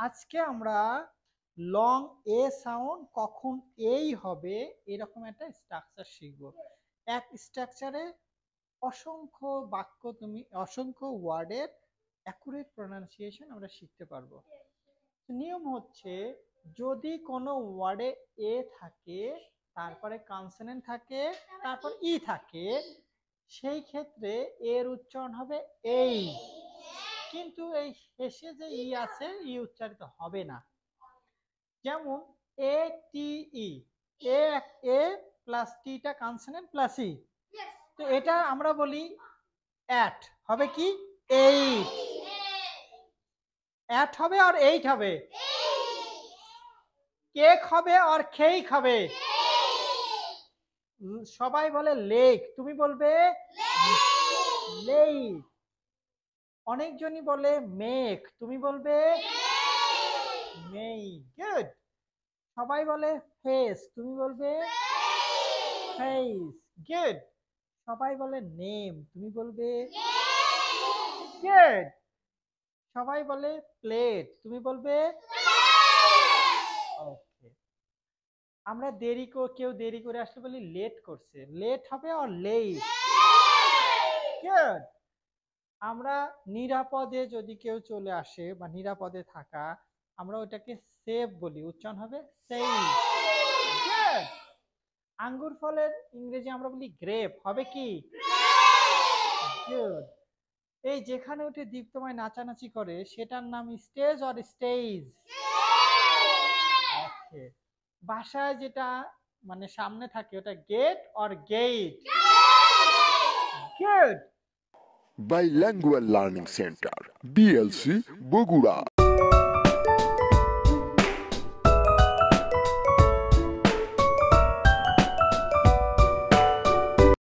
আজকে আমরা long a sound কখন এই হবে এরকম একটা স্ট্রাকচার শিখব। এক স্ট্রাকচারে অসংখ্য বাক্য অসংখ্য ওয়ার্ডের অ্যাকুরেট প্রনাউন্সিয়েশন আমরা শিখতে পারবো। নিয়ম হচ্ছে, যদি কোনো ওয়ার্ডে এ থাকে, তারপরে কনসোনেন্ট থাকে, তারপর ই থাকে, সেই ক্ষেত্রে এর উচ্চারণ হবে এই। কিন্তু এই শেষে যে ই আছে, ই উচ্চারিত হবে না। যেমন এ টি ই, এ প্লাস টিটা কনসোনেন্ট প্লাস ই, তো এটা আমরা বলি অ্যাট, হবে কি এইট। অ্যাট হবে আর এইট হবে। কেক হবে আর খেইক হবে। সবাই বলে লেক, তুমি বলবে লেক। অনেকজনই বলে মেক, তুমি বলবে মেই। গুড। সবাই বলে ফেস, তুমি বলবে ফেস। গুড। সবাই বলে নেম, তুমি বলবে গুড। সবাই বলে প্লেট, তুমি বলবে ওকে। আমরা কেউ দেরি করে আসলে বলি লেট করছে, লেট হবে আর লেট। গুড। আমরা নিরাপদে যদি কেউ চলে আসে বা নিরাপদে থাকা, আমরা ওটাকে সেভ বলি, উচ্চারণ হবে সেভ। গুড। আঙ্গুর ফলের ইংরেজি আমরা বলি গ্রেপ, হবে কি গুড। এই যেখানে উঠে দীপ্তময় নাচানাচি করে সেটার নাম স্টেজ অর স্টেজ? ওকে। বাসায় যেটা মানে সামনে থাকে ওটা gate or gate? Good. Bilingual Learning Center, BLC, Bogura.